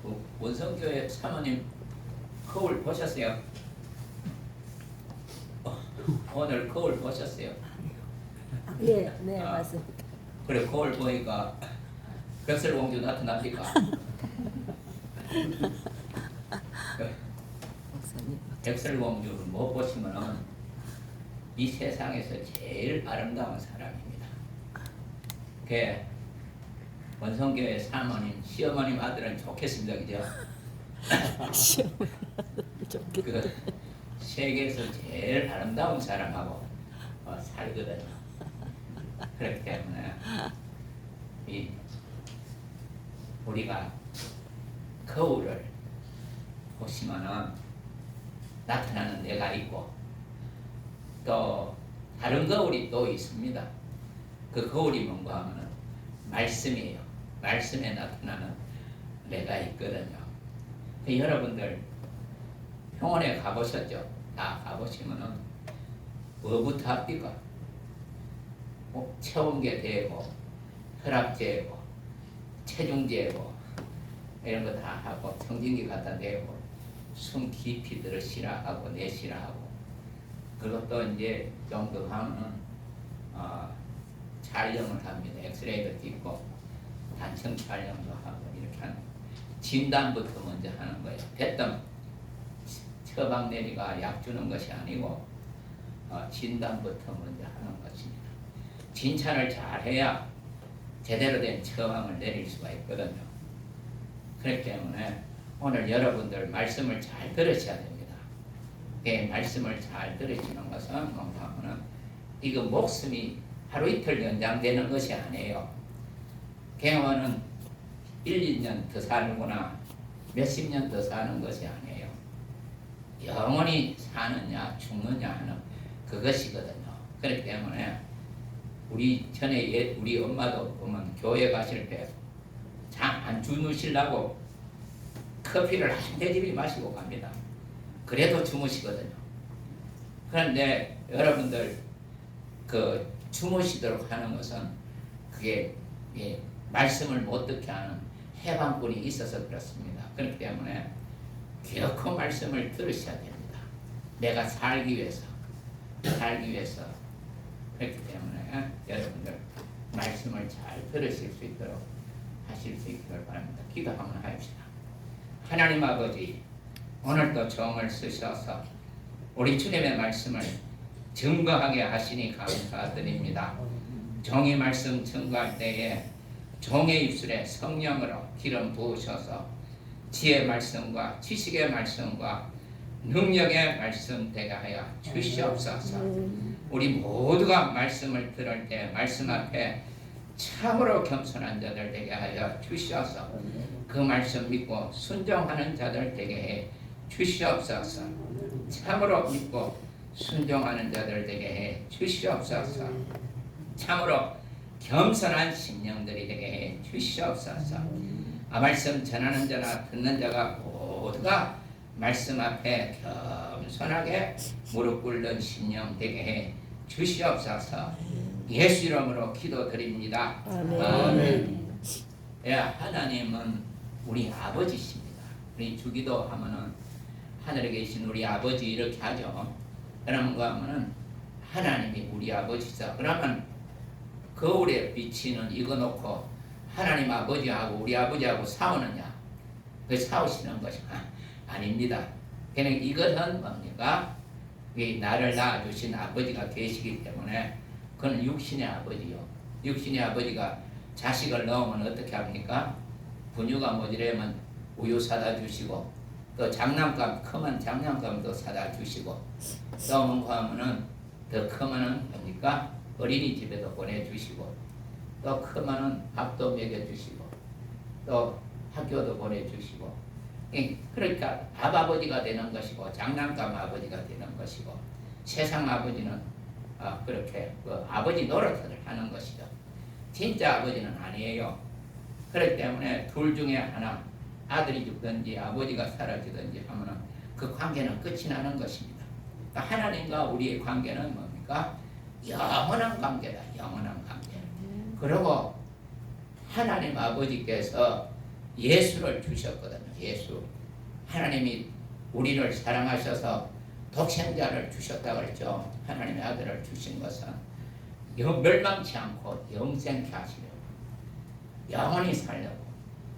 그 원성교회 사모님 거울 보셨어요? 오늘 거울 보셨어요? 예, 네, 아. 맞습니다. 그래 거울 보니까 백설공주 나타납니까? 목사님. 백설공주를 못 보시면은 이 세상에서 제일 아름다운 사람입니다. 그 원성교회 사모님, 시어머님 아들은 좋겠습니다, 그죠? 그 세계에서 제일 아름다운 사람하고 살거든요. 그렇기 때문에 이 우리가 거울을 보시면은 나타나는 내가 있고 또 다른 거울이 또 있습니다. 그 거울이 뭔가 하면은 말씀이에요. 말씀에 나타나는 내가 있거든요. 여러분들 병원에 가보셨죠? 다 가보시면은 뭐부터 합니까? 체온계 대고 혈압 재고 체중 재고 이런 거 다 하고 청진기 갖다 대고 숨 깊이 들으시라 하고 내쉬라 하고 그것도 이제 정도 하면은 촬영을 합니다. 엑스레이도 찍고 단층 촬영도 하고 이렇게 하는 진단부터 먼저 하는 거예요. 됐든 처방 내리가 약 주는 것이 아니고 진단부터 먼저 하는 것입니다. 진찰을 잘 해야 제대로 된 처방을 내릴 수가 있거든요. 그렇기 때문에 오늘 여러분들 말씀을 잘 들으셔야 됩니다. 말씀을 잘 들으시는 것은 뭔가 하면은 이거 목숨이 하루 이틀 연장되는 것이 아니에요. 경험은 1, 2년 더 사는구나 몇십 년 더 사는 것이 아니에요. 영원히 사느냐 죽느냐 하는 그것이거든요. 그렇기 때문에 우리 전에 우리 엄마도 보면 교회 가실 때 잠 안 주무시려고 커피를 한 대집이 마시고 갑니다. 그래도 주무시거든요. 그런데 여러분들 그 주무시도록 하는 것은 그게 말씀을 못 듣게 하는 해방꾼이 있어서 그렇습니다. 그렇기 때문에 결코 말씀을 들으셔야 됩니다. 내가 살기 위해서 그렇기 때문에 여러분들 말씀을 잘 들으실 수 있도록 하실 수 있기를 바랍니다. 기도 한번 합시다. 하나님 아버지, 오늘도 종을 쓰셔서 우리 주님의 말씀을 증거하게 하시니 감사드립니다. 종의 말씀 증거할 때에 종의 입술에 성령으로 기름 부으셔서 지혜의 말씀과 지식의 말씀과 능력의 말씀 되게 하여 주시옵소서. 우리 모두가 말씀을 들을 때 말씀 앞에 참으로 겸손한 자들 되게 하여 주시옵소서. 그 말씀 믿고 순종하는 자들 되게 해 주시옵소서. 참으로 믿고 순종하는 자들 되게 해 주시옵소서. 참으로 겸손한 심령들이 되게 해 주시옵소서. 말씀 전하는 자나 듣는 자가 모두가 말씀 앞에 겸손하게 무릎 꿇는 심령 되게 해 주시옵소서. 예수 이름으로 기도드립니다. 아멘. 하나님은 우리 아버지십니다. 우리 주기도 하면은 하늘에 계신 우리 아버지 이렇게 하죠. 그러면 그 하면은 하나님이 우리 아버지죠. 그러면 거울에 비치는 이거 놓고 하나님 아버지하고 우리 아버지하고 싸우느냐? 그 싸우시는 것이 아닙니다. 그냥 이것은 뭡니까? 나를 낳아주신 아버지가 계시기 때문에 그는 육신의 아버지요. 육신의 아버지가 자식을 낳으면 어떻게 합니까? 분유가 모자라면 우유 사다 주시고 또 장난감 크면 장난감도 사다 주시고 또 뭔가 하면은 더 크면은 뭡니까? 어린이집에도 보내주시고 또 크면은 밥도 먹여주시고 또 학교도 보내주시고 그러니까 아버지가 되는 것이고 장난감 아버지가 되는 것이고 세상 아버지는 그렇게 그 아버지 노릇을 하는 것이죠. 진짜 아버지는 아니에요. 그렇기 때문에 둘 중에 하나 아들이 죽든지 아버지가 사라지든지 하면은 그 관계는 끝이 나는 것입니다. 그러니까 하나님과 우리의 관계는 뭡니까? 영원한 관계다. 영원한 관계. 그리고 하나님 아버지께서 예수를 주셨거든요. 예수. 하나님이 우리를 사랑하셔서 독생자를 주셨다고 그랬죠. 하나님의 아들을 주신 것은 멸망치 않고 영생케 하시려고, 영원히 살려고.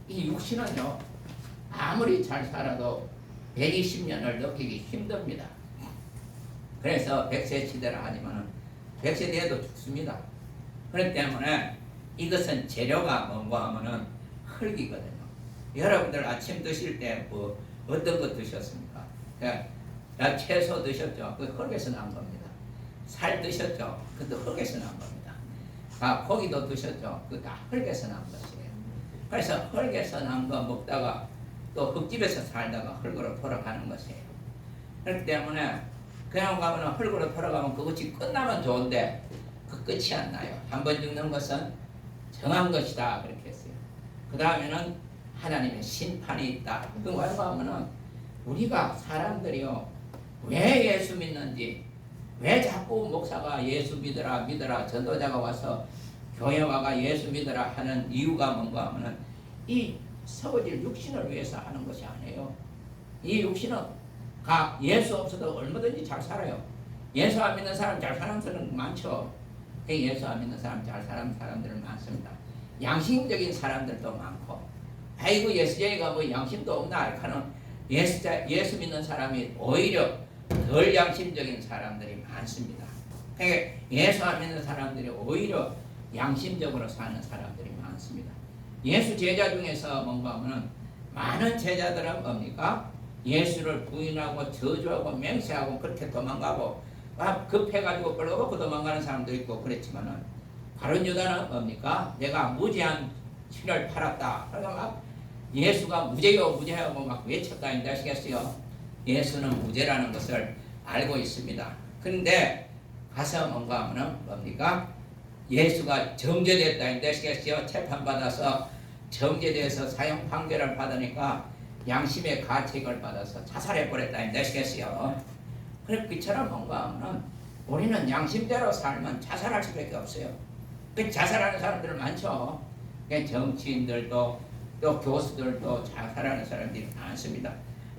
이 육신은요, 아무리 잘 살아도 120년을 넘기기 힘듭니다. 그래서 100세 시대라 하지만 100세 돼도 죽습니다. 그렇기 때문에 이것은 재료가 뭔가 하면은 흙이거든요. 여러분들 아침 드실 때 뭐 어떤 거 드셨습니까? 채소 드셨죠? 그 흙에서 난 겁니다. 살 드셨죠? 그것도 흙에서 난 겁니다. 고기도 드셨죠? 그것도 다 흙에서 난 것이에요. 그래서 흙에서 난 거 먹다가 또 흙집에서 살다가 흙으로 돌아가는 것이에요. 그렇기 때문에 그냥 가면 흙으로 돌아가면 그것이 끝나면 좋은데 그 끝이 안 나요. 한 번 죽는 것은 정한 것이다 그렇게 했어요. 그 다음에는 하나님의 심판이 있다. 그 말하면은 우리가 사람들이요, 왜 예수 믿는지, 왜 자꾸 목사가 예수 믿어라 믿어라, 전도자가 와서 교회 와가 예수 믿어라 하는 이유가 뭔가 하면은 이 썩어질 육신을 위해서 하는 것이 아니에요. 이 육신은 예수 없어도 얼마든지 잘 살아요. 예수 안 믿는 사람 잘 사는 사람 많죠. 예수 안 믿는 사람 잘 사는 사람들은 많습니다. 양심적인 사람들도 많고, 아이고 예수쟁이가 뭐 양심도 없나 하는 예수 믿는 사람이 오히려 덜 양심적인 사람들이 많습니다. 그러니까 예수 안 믿는 사람들이 오히려 양심적으로 사는 사람들이 많습니다. 예수 제자 중에서 뭔가 하면은 많은 제자들은 뭡니까? 예수를 부인하고 저주하고 맹세하고 그렇게 도망가고 급해가지고 끌어갖고 도망가는 사람도 있고 그랬지만은, 바른 유다는 뭡니까? 내가 무죄한 신을 팔았다. 그러니까 막 예수가 무죄요 무죄하고 막 외쳤다 인데 아시겠어요? 예수는 무죄라는 것을 알고 있습니다. 그런데 가서 뭔가 하면은 뭡니까? 예수가 정죄됐다 인데 아시겠어요? 재판받아서 정죄돼서 사형 판결을 받으니까 양심의 가책을 받아서 자살해버렸다 인데 아시겠어요? 그래 그처럼 뭔가 하면은 우리는 양심대로 살면 자살할 수밖에 없어요. 그 자살하는 사람들 많죠. 정치인들도 또 교수들도 자살하는 사람들이 많습니다.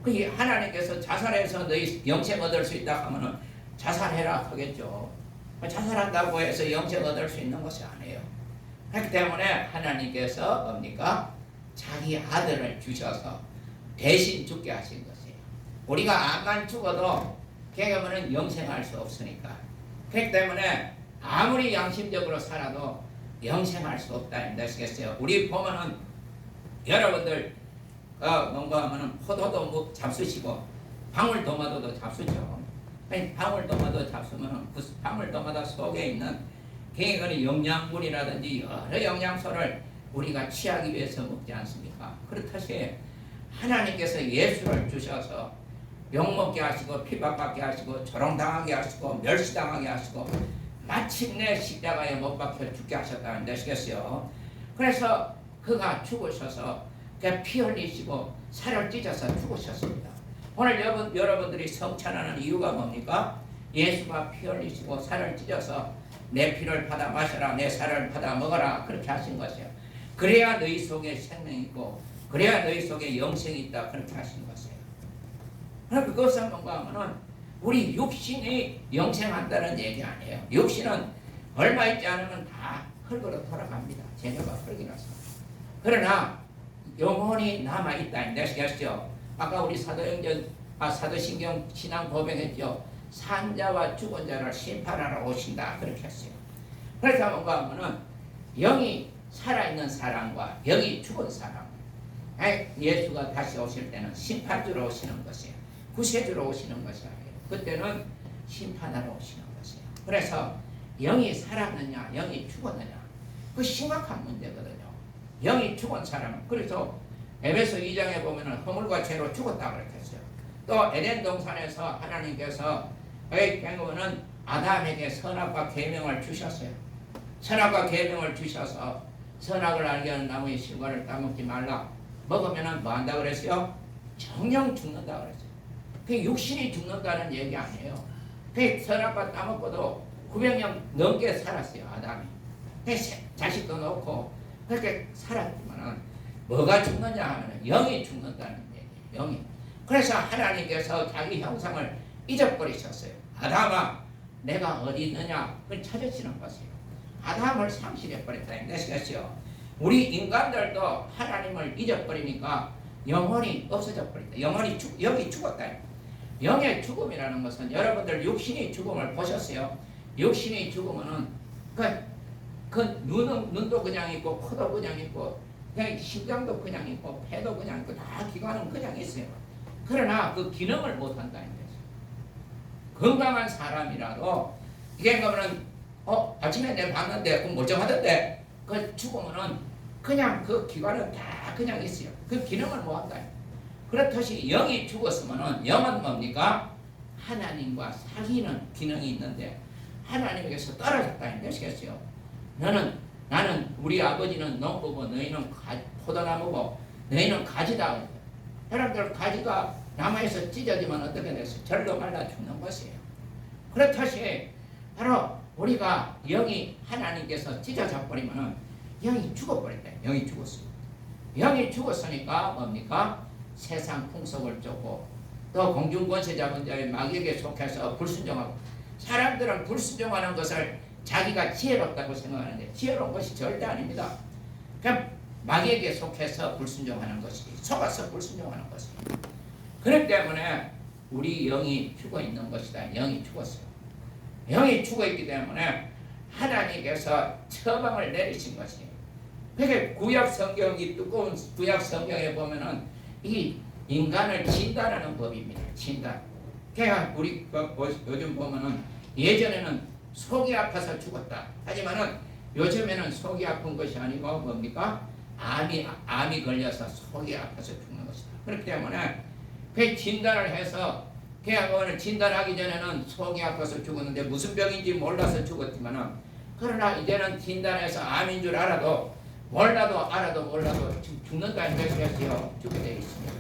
그 하나님께서 자살해서 너희 영생 얻을 수 있다 하면은 자살해라 하겠죠. 자살한다고 해서 영생 얻을 수 있는 것이 아니에요. 그렇기 때문에 하나님께서 뭡니까? 자기 아들을 주셔서 대신 죽게 하신 것이에요. 우리가 암만 죽어도 개개면은 영생할 수 없으니까. 그렇기 때문에 아무리 양심적으로 살아도 영생할 수 없다는 뜻이겠어요. 우리 보면은 여러분들 뭔가 하면은 포도도 뭐 잡수시고 방울토마토도 잡수죠. 방울토마토 잡수면은 그 방울토마토 속에 있는 굉장히 영양분이라든지 여러 영양소를 우리가 취하기 위해서 먹지 않습니까? 그렇듯이 하나님께서 예수를 주셔서 욕먹게 하시고 핍박받게 하시고 조롱당하게 하시고 멸시당하게 하시고 마침내 십자가에 못 박혀 죽게 하셨다는 뜻이겠어요. 그래서 그가 죽으셔서 피 흘리시고 살을 찢어서 죽으셨습니다. 오늘 여러분들이 성찬하는 이유가 뭡니까? 예수가 피 흘리시고 살을 찢어서 내 피를 받아 마셔라, 내 살을 받아 먹어라, 그렇게 하신 것이에요. 그래야 너희 속에 생명이 있고 그래야 너희 속에 영생이 있다, 그렇게 하신 것이에요. 그러니까 그것은 뭔가 하면은 우리 육신이 영생한다는 얘기 아니에요. 육신은 얼마 있지 않으면 다 흙으로 돌아갑니다. 재료가 흙이라서. 그러나 영혼이 남아있다 이 뜻이겠죠. 아까 우리 사도신경 신앙 고백했죠. 산자와 죽은 자를 심판하러 오신다, 그렇게 했어요. 그래서 뭔가 하면은 영이 살아있는 사람과 영이 죽은 사람, 예수가 다시 오실 때는 심판주로 오시는 것이에요. 구세주로 오시는 것이 아니에요. 그때는 심판하러 오시는 것이에요. 그래서 영이 살았느냐 영이 죽었느냐, 그 심각한 문제거든요. 영이 죽은 사람, 그래서 에베소 2장에 보면은 허물과 죄로 죽었다고 그랬어요. 또 에덴 동산에서 하나님께서 결국은 아담에게 선악과 계명을 주셨어요. 선악과 계명을 주셔서 선악을 알게 하는 나무의 실과를 따먹지 말라. 먹으면은 뭐 한다 그랬어요? 정령 죽는다 그랬어요. 그 육신이 죽는다는 얘기 아니에요. 그 선악과 따먹고도 900년 넘게 살았어요, 아담이. 그 자식도 놓고 그렇게 살았지만은 뭐가 죽느냐 하면 영이 죽는다는 얘기예요. 영이. 그래서 하나님께서 자기 형상을 잊어버리셨어요. 아담아 내가 어디 있느냐 그걸 찾으시는 것이에요. 아담을 상실해버렸다 이 뜻이겠죠. 우리 인간들도 하나님을 잊어버리니까 영혼이 없어져 버린다. 영이 죽었다. 영의 죽음이라는 것은 여러분들 육신의 죽음을 보셨어요? 육신의 죽음은 그 눈도 그냥 있고 코도 그냥 있고 그냥 심장도 그냥 있고 폐도 그냥 있고 다 기관은 그냥 있어요. 그러나 그 기능을 못한다는 거죠. 건강한 사람이라도 이게 그러면은 아침에 내가 봤는데 그 멀쩡하던데 그 죽으면은 그냥 그 기관은 다 그냥 있어요. 그 기능을 못한다. 그렇듯이 영이 죽었으면은 영은 뭡니까? 하나님과 사귀는 기능이 있는데 하나님에게서 떨어졌다는 것이겠어요. 나는 우리 아버지는 농부고 너희는 포도나무고 너희는 가지다. 여러분들 가지가 나무에서 찢어지면 어떻게 됐어요? 절로 말라 죽는 것이에요. 그렇듯이 바로 우리가 영이 하나님께서 찢어져 버리면은 영이 죽어버린다. 영이 죽었어요. 영이 죽었으니까 뭡니까? 세상 풍속을 쫓고 또 공중권세자분 자의 마귀에게 속해서 불순종하고 사람들은 불순종하는 것을 자기가 지혜롭다고 생각하는데 지혜로운 것이 절대 아닙니다. 그냥 마귀에게 속해서 불순종하는 것이 속아서 불순종하는 것이 그렇기 때문에 우리 영이 죽어 있는 것이다. 영이 죽었어요. 영이 죽어 있기 때문에 하나님께서 처방을 내리신 것이에요. 그게 구약 성경이 두꺼운 구약 성경에 보면은 이 인간을 진단하는 법입니다. 진단. 그러니까 우리 요즘 보면은 예전에는 속이 아파서 죽었다. 하지만은 요즘에는 속이 아픈 것이 아니고 뭡니까? 암이 걸려서 속이 아파서 죽는 것이다. 그렇기 때문에 그 진단을 해서 그냥 진단하기 전에는 속이 아파서 죽었는데 무슨 병인지 몰라서 죽었지만은 그러나 이제는 진단해서 암인 줄 알아도 몰라도 죽는다는 것이었어요. 죽게 되어 있습니다.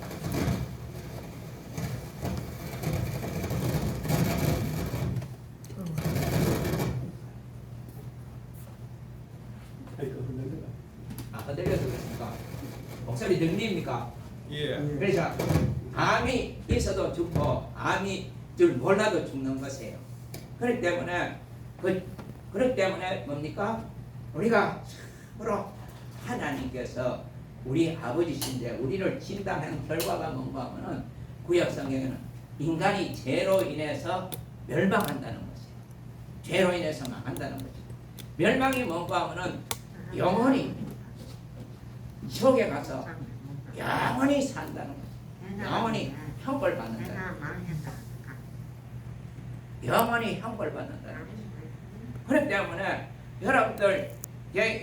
흔들려서 그렇습니까? 목소리 들립니까? 예. 그래서 암이 있어도 죽고 암이 줄 몰라도 죽는 것이에요. 그렇기 때문에 뭡니까? 우리가 참으로 하나님께서 우리 아버지신데 우리를 진단한 결과가 뭔가 하면은 구약 성경에는 인간이 죄로 인해서 멸망한다는 것이에요. 죄로 인해서 망한다는 거죠. 멸망이 뭔가 하면은 영원히 지옥에 가서 영원히 산다는 거죠. 영원히 형벌 받는다는 거죠. 영원히 형벌 받는다는 거죠. 그렇기 때문에 여러분들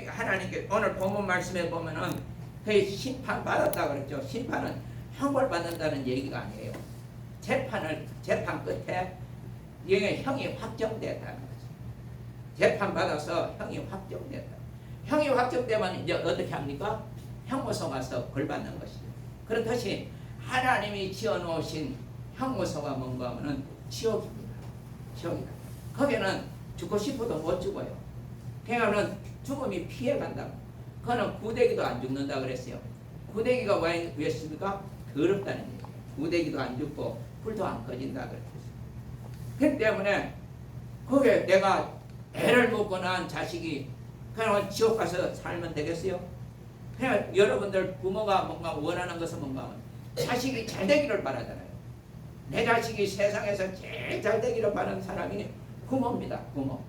하나님께 오늘 본문 말씀에 보면은 그 심판 받았다 그랬죠. 심판은 형벌 받는다는 얘기가 아니에요. 재판 끝에 이게 형이 확정됐다는 거죠. 재판 받아서 형이 확정됐다. 형이 확정되면 이제 어떻게 합니까? 형무소 가서 벌 받는 것이죠. 그렇듯이 하나님이 지어놓으신 형무소가 뭔가 하면은 지옥입니다. 지옥이다. 거기는 죽고 싶어도 못 죽어요. 그러니까 죽음이 피해간다고. 그거는 구데기도 안 죽는다 그랬어요. 구데기가 왜 있습니까? 더럽다는 얘기예요. 구데기도 안 죽고 불도 안 꺼진다 그랬어요. 그렇기 때문에 거기에 내가 애를 먹고 난 자식이 그냥 지옥 가서 살면 되겠어요? 그냥 여러분들 부모가 뭔가 원하는 것은 뭔가 하면 자식이 잘 되기를 바라잖아요. 내 자식이 세상에서 제일 잘 되기를 바라는 사람이 부모입니다. 부모.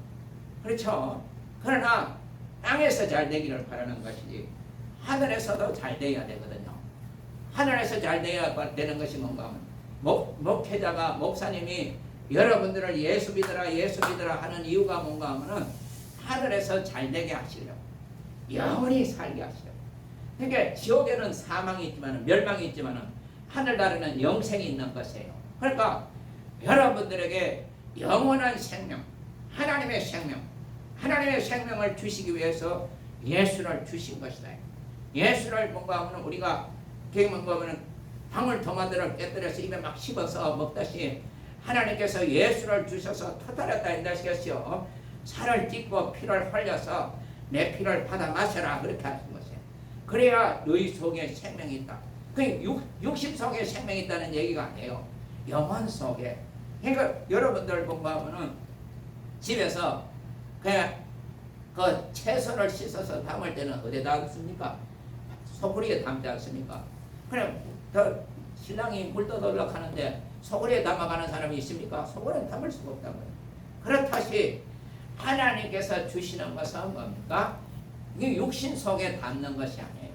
그렇죠. 그러나 땅에서 잘 되기를 바라는 것이지 하늘에서도 잘 돼야 되거든요. 하늘에서 잘 돼야 되는 것이 뭔가 하면 목회자가 목사님이 여러분들을 예수 믿으라 하는 이유가 뭔가 하면은 하늘에서 잘 되게 하시려고 영원히 살게 하시려고. 그러니까 지옥에는 사망이 있지만 멸망이 있지만 하늘나라는 영생이 있는 것이에요. 그러니까 여러분들에게 영원한 생명, 하나님의 생명을 주시기 위해서 예수를 주신 것이다. 예수를 뭔가 하면 우리가 뭔가 하면 방울토마토를 깨뜨려서 입에 막 씹어서 먹듯이 하나님께서 예수를 주셔서 터뜨렸다 인다시겠어요. 살을 찢고 피를 흘려서 내 피를 받아 마셔라 그렇게 하신 것이에요. 그래야 너희 속에 생명이 있다. 그 육신 속에 생명이 있다는 얘기가 아니에요. 영혼 속에. 그러니까 여러분들 공부하면은 집에서 그냥 그 채소를 씻어서 담을 때는 어디다 담습니까? 소쿠리에 담지 않습니까? 그럼 더 신랑이 물 떠들려고 하는데 소쿠리에 담아가는 사람이 있습니까? 소쿠리에 담을 수가 없다고요. 그렇듯이 하나님께서 주시는 것은 뭡니까? 이게 육신 속에 담는 것이 아니에요.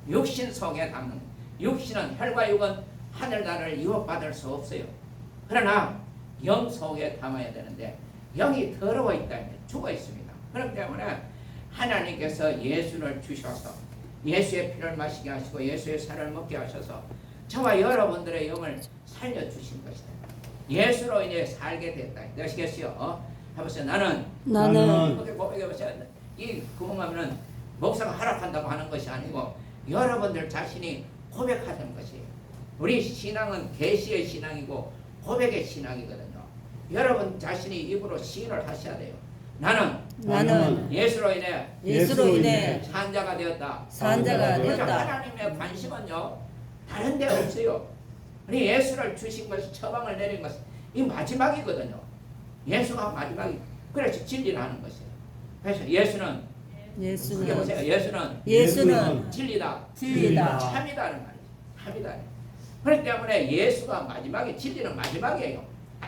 육신 속에 담는, 육신은 혈과 육은 하늘나라를 유혹받을 수 없어요. 그러나 영 속에 담아야 되는데 영이 더러워 있다면 죽어 있습니다. 그렇기 때문에 하나님께서 예수를 주셔서 예수의 피를 마시게 하시고 예수의 살을 먹게 하셔서 저와 여러분들의 영을 살려주신 것이다. 예수로 인해 살게 됐다. 아시겠어요? 해보세요. 나는 그렇게 고백해보세요. 이 구멍하면은 목사가 하락한다고 하는 것이 아니고 여러분들 자신이 고백하는 것이에요. 우리 신앙은 계시의 신앙이고 고백의 신앙이거든요. 여러분 자신이 입으로 시인을 하셔야 돼요. 나는 예수로 인해 산자가 되었다. 그러니까 하나님의 관심은요 다른 데 없어요. 우리 예수를 주신 것이 처방을 내린 것이 이 마지막이거든요. 예수가 마지막이. 그래서 진리를 하는 것이에요. 그래서 예수는 진리다. 참이다는 말이죠. 참이다. 그렇기 때문에 예수가 마지막에, 진리는 마지막이에요.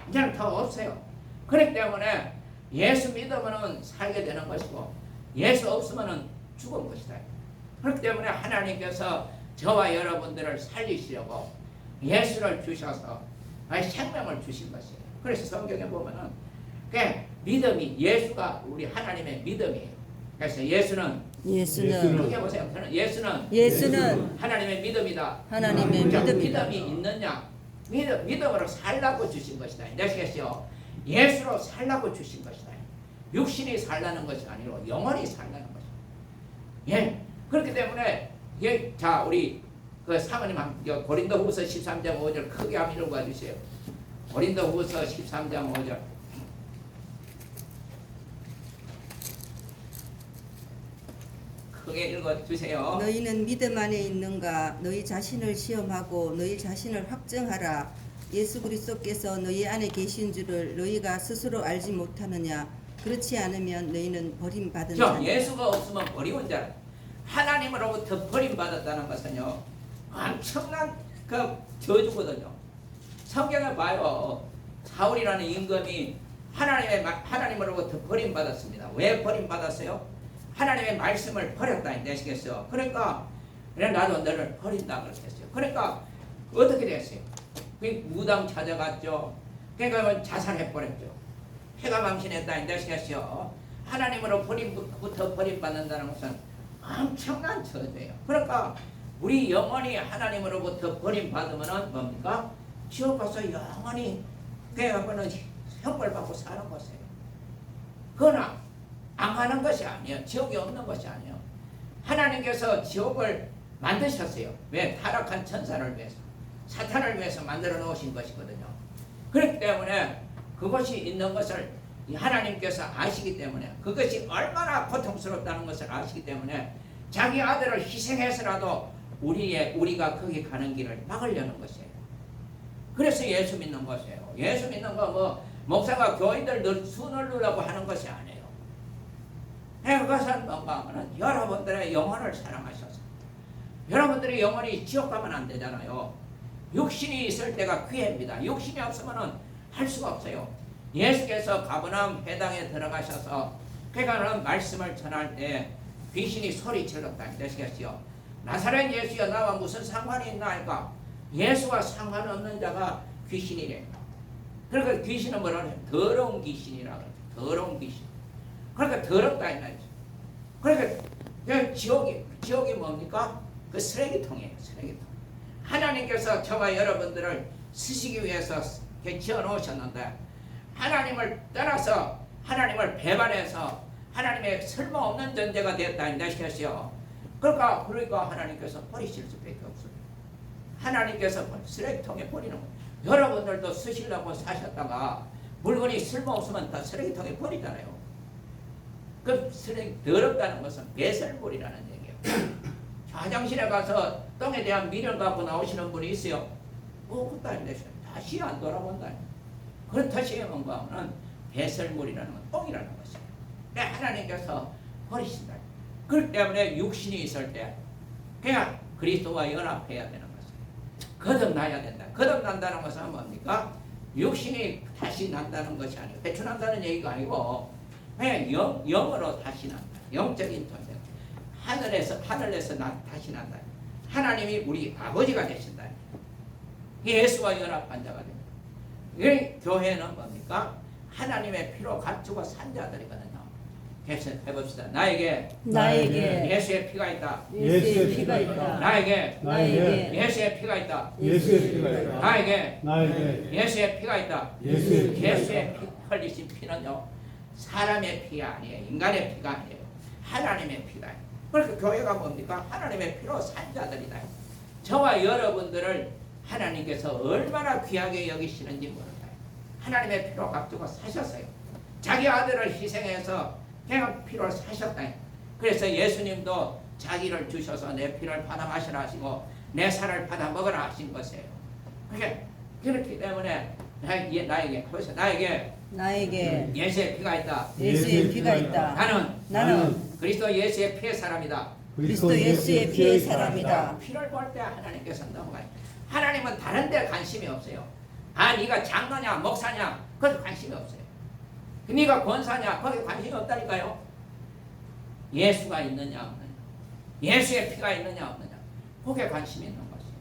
이제는 더 없어요. 그렇기 때문에 예수 믿으면 살게 되는 것이고 예수 없으면 죽은 것이다. 그렇기 때문에 하나님께서 저와 여러분들을 살리시려고 예수를 주셔서 생명을 주신 것이에요. 그래서 성경에 보면은 믿음이, 예수가 우리 하나님의 믿음이에요. 그래서 예수는 그렇게 보세요. 예수는 하나님의 믿음이다. 믿음이 있느냐? 믿음으로 살라고 주신 것이다. 아시겠어요? 예수로 살라고 주신 것이다. 육신이 살라는 것이 아니고 영원히 살라는 것이다. 예. 그렇기 때문에 자 우리 그 사모님 고린도후서 13장 5절 크게 한번 읽어 주세요. 고린도후서 13장 5절. 크게 읽어 주세요. 너희는 믿음 안에 있는가? 너희 자신을 시험하고 너희 자신을 확증하라. 예수 그리스도께서 너희 안에 계신 줄을 너희가 스스로 알지 못하느냐? 그렇지 않으면 너희는 버림받은 자다. 예수가 없으면 버림은 자라. 하나님으로부터 버림받았다는 것은요 엄청난 그 저주거든요. 성경에 봐요. 사울이라는 임금이 하나님으로부터 버림받았습니다. 왜 버림받았어요? 하나님의 말씀을 버렸다. 아시겠어요? 그러니까 나도 너를 버린다 그랬어요. 그러니까 어떻게 됐어요? 무당 찾아갔죠. 그러니까 자살해버렸죠. 해가 망신했다. 아시겠어요? 하나님으로부터 버림받는다는 것은 엄청난 저주예요. 그러니까 우리 영혼이 하나님으로부터 버림받으면 뭡니까? 지옥 가서 영원히 그거는 형벌 받고 사는 것이에요. 그러나 안 가는 것이 아니에요. 지옥이 없는 것이 아니에요. 하나님께서 지옥을 만드셨어요. 왜? 타락한 천사를 위해서, 사탄을 위해서 만들어 놓으신 것이거든요. 그렇기 때문에 그것이 있는 것을 하나님께서 아시기 때문에, 그것이 얼마나 고통스럽다는 것을 아시기 때문에 자기 아들을 희생해서라도 우리가 거기 가는 길을 막으려는 것이에요. 그래서 예수 믿는 것이에요. 예수 믿는 거 목사가 교인들 수놓으려고 하는 것이 아니에요. 그것은 뭔가 하면 여러분들의 영혼을 사랑하셔서, 여러분들의 영혼이 지옥 가면 안 되잖아요. 육신이 있을 때가 기회입니다. 육신이 없으면 할 수가 없어요. 예수께서 가버나움 회당에 들어가셔서 그가는 말씀을 전할 때 귀신이 소리 질렀다. 아시겠어요? 나사렛 예수여 나와 무슨 상관이 있나 할까? 예수와 상관없는 자가 귀신이래. 그러니까 귀신은 뭐라 그래요? 더러운 귀신이라 그래요. 더러운 귀신. 그러니까 더럽다 이 말이죠. 그러니까 지옥이 뭡니까? 그 쓰레기통이에요. 쓰레기통. 하나님께서 저와 여러분들을 쓰시기 위해서 지어 놓으셨는데, 하나님을 떠나서 하나님을 배반해서 하나님의 쓸모없는 존재가 되었다. 아시겠어요? 그러니까 하나님께서 버리실 수밖에 없어요. 하나님께서 쓰레기통에 버리는 거예요. 여러분들도 쓰시려고 사셨다가 물건이 쓸모없으면 다 쓰레기통에 버리잖아요. 그 쓰레기 더럽다는 것은 배설물이라는 얘기예요. 화장실에 가서 똥에 대한 미련 갖고 나오시는 분이 있어요. 그것도 아닌데 다시 안 돌아본다. 그렇다시 뭔가 하면 배설물이라는 건 똥이라는 것이에요. 하나님께서 버리신다. 그렇기 때문에 육신이 있을 때 그냥 그리스도와 연합해야 되는 것이에요. 거듭나야 된다. 거듭난다는 것은 뭡니까? 육신이 다시 난다는 것이 아니고 배출한다는 얘기가 아니고 그냥 영으로 다시 난다. 영적인 존재. 하늘에서 다시 난다. 하나님이 우리 아버지가 되신다. 예수와 연합한 자가 됩니다. 이 교회는 뭡니까? 하나님의 피로 갖추고 산 자들이거든요. 그래서 해봅시다. 나에게 예수의 피가 있다. 예수의 피가 있다. 나에게 예수의 피가 있다. 예수의 피가 있다. 나에게 예수의 피가 있다. 예수의 피가 예수의 피 흘리신 피는요, 사람의 피가 아니에요. 인간의 피가 아니에요. 하나님의 피다. 그러니까 교회가 뭡니까? 하나님의 피로 산 자들이다. 저와 여러분들을 하나님께서 얼마나 귀하게 여기시는지 모른다. 하나님의 피로 값주고 사셨어요. 자기 아들을 희생해서 그냥 피를 사셨다. 그래서 예수님도 자기를 주셔서 내 피를 받아 마시라 하시고 내 살을 받아 먹으라 하신 것이에요. 그렇기 때문에 나에게 예수의 피가 있다. 예수의 피가 있다. 나는 그리스도 예수의 피의 사람이다. 그리스도 예수의 피의 사람이다. 피를 볼 때 하나님께서 넘어가요. 하나님은 다른 데 관심이 없어요. 네가 장로냐 목사냐 그것도 관심이 없어요. 네가 권사냐 거기 관심이 없다니까요. 예수가 있느냐 없느냐, 예수의 피가 있느냐 없느냐, 거기에 관심이 있는 것이에요.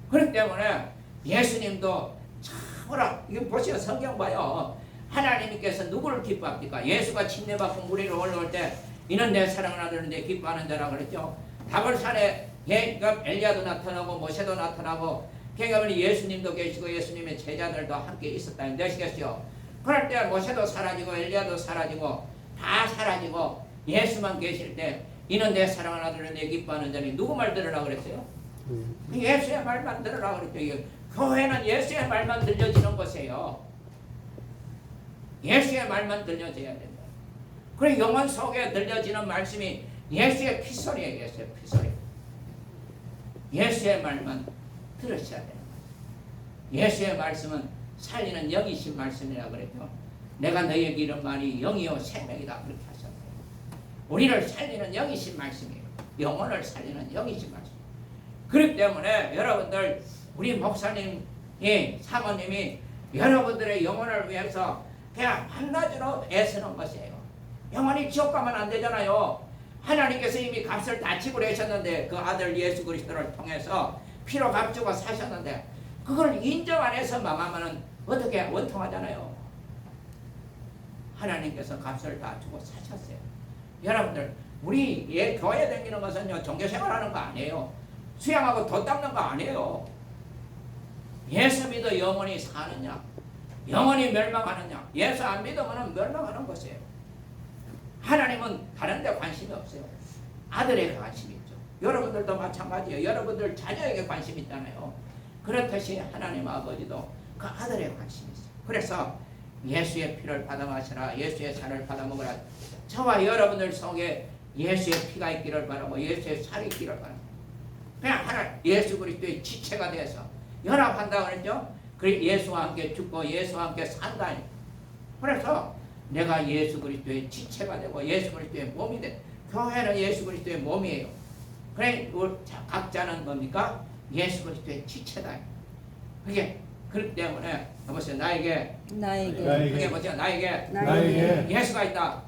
그렇기 때문에 예수님도 참으로 이거 보세요. 성경 봐요. 하나님께서 누구를 기뻐합니까? 예수가 침례받고 무리로 올라올 때 이는 내 사랑하는 아들인데 기뻐하는 자라 그랬죠. 다볼산에 엘리야도 나타나고 모세도 나타나고 그러니까 예수님도 계시고 예수님의 제자들도 함께 있었다는 것이겠죠. 그럴 때 모세도 사라지고 엘리야도 사라지고 다 사라지고 예수만 계실 때 이는 내 사랑하는 아들인데 기뻐하는 자니 누구 말 들으라 그랬어요? 예수의 말만 들으라 그랬죠. 교회는 예수의 말만 들려지는 것이에요. 예수의 말만 들려져야 된다. 그리고 영혼 속에 들려지는 말씀이 예수의 피소리예요. 예수의 피소리. 예수의 말만 들으셔야 되는 거예요. 예수의 말씀은 살리는 영이신 말씀이라고 그랬죠. 내가 너희에게 이런 말이 영이요 생명이다 그렇게 하셨어요. 우리를 살리는 영이신 말씀이에요. 영혼을 살리는 영이신 말씀. 그렇기 때문에 여러분들 우리 목사님, 사모님이 여러분들의 영혼을 위해서 그냥 한낮으로 애쓰는 것이에요. 영혼이 지옥 가면 안 되잖아요. 하나님께서 이미 값을 다 지불하셨는데 그 아들 예수 그리스도를 통해서 피로 값주고 사셨는데 그걸 인정 안 해서 망하면 어떻게 원통하잖아요. 하나님께서 값을 다 주고 사셨어요. 여러분들 우리 교회 다니는 것은요 종교생활하는 거 아니에요. 수양하고 돈 닦는 거 아니에요. 예수 믿어 영원히 사느냐 영원히 멸망하느냐. 예수 안 믿으면 멸망하는 것이에요. 하나님은 다른 데 관심이 없어요. 아들에게 관심이 있죠. 여러분들도 마찬가지예요. 여러분들 자녀에게 관심이 있잖아요. 그렇듯이 하나님 아버지도 그 아들에 관심이 있어요. 그래서 예수의 피를 받아 마시라, 예수의 살을 받아 먹으라. 저와 여러분들 속에 예수의 피가 있기를 바라고 예수의 살이 있기를 바랍니다. 그냥 하나 예수 그리스도의 지체가 돼서 연합한다 그랬죠. 예수와 함께 죽고 예수와 함께 산다. 그래서 내가 예수 그리스도의 지체가 되고 예수 그리스도의 몸이 돼. 교회는 예수 그리스도의 몸이에요. 그래 각자는 뭡니까? 예수 그리스도의 지체다. 그게 그렇기 때문에 보세요. 나에게 그게 보세요. 나에게 예수가 있다.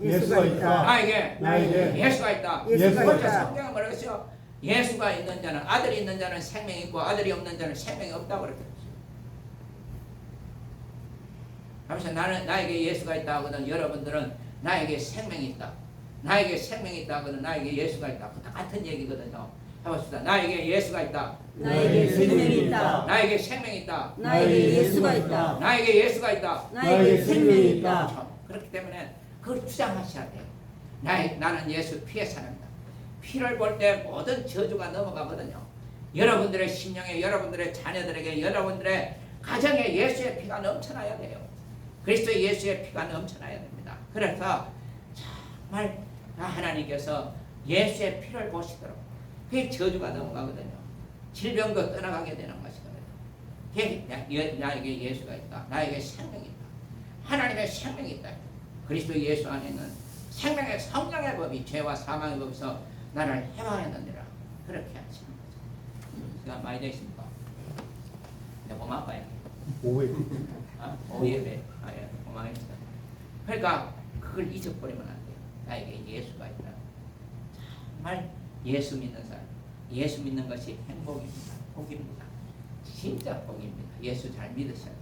나에게 예수가 있다. 성경은 뭐라고 했어요? 예수가 있는 자는 아들이 있는 자는 생명이 있고 아들이 없는 자는 생명이 없다고 그랬어요. 그래서 나에게 예수가 있다 하거든. 여러분들은 나에게 생명이 있다. 나에게 생명이 있다 하거든. 나에게 예수가 있다. 같은 얘기거든요. 해봅시다. 나에게 예수가 있다. 나에게 생명이 있다. 나에게 생명이 있다. 나에게 예수가 있다. 나에게 예수가 있다. 나에게 생명이 있다. 그렇기 때문에 그걸 주장하셔야 돼요. 나는 예수 피의 사람이다. 피를 볼 때 모든 저주가 넘어가거든요. 여러분들의 심령에, 여러분들의 자녀들에게, 여러분들의 가정에 예수의 피가 넘쳐나야 돼요. 그리스도 예수의 피가 넘쳐나야 됩니다. 그래서 정말 하나님께서 예수의 피를 보시도록 그게 저주가 넘어가거든요. 질병도 떠나가게 되는 것이거든요. 나에게 예수가 있다. 나에게 생명이 있다. 하나님의 생명이 있다. 그리스도 예수 안에는 생명의 성령의 법이 죄와 사망의 법에서 나를 해방했느니라. 그렇게 하시는 거죠. 시간 많이 되십니까? 네, 고마워요. 오해. 오예배. 예, 고마워요. 그러니까 그걸 잊어버리면 안 돼요. 나에게 예수가 있다. 정말 예수 믿는 사람, 예수 믿는 것이 행복입니다. 복입니다. 진짜 복입니다. 예수 잘 믿으셔야 돼요.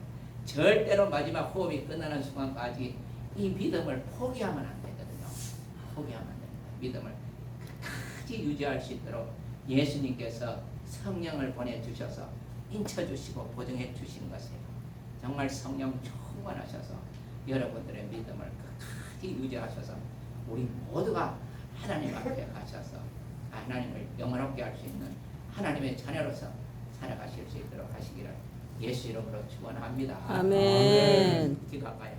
절대로 마지막 호흡이 끝나는 순간까지 이 믿음을 포기하면 안 되거든요. 포기하면 안 됩니다. 믿음을 끝까지 유지할 수 있도록 예수님께서 성령을 보내주셔서 인쳐주시고 보증해 주신 것이에요. 정말 성령 충만하셔서 여러분들의 믿음을 끝까지 유지하셔서 우리 모두가 하나님 앞에 가셔서 하나님을 영원롭게 할 수 있는 하나님의 자녀로서 살아가실 수 있도록 하시기를 예수 이름으로 축원합니다. 아멘. 기도할까요?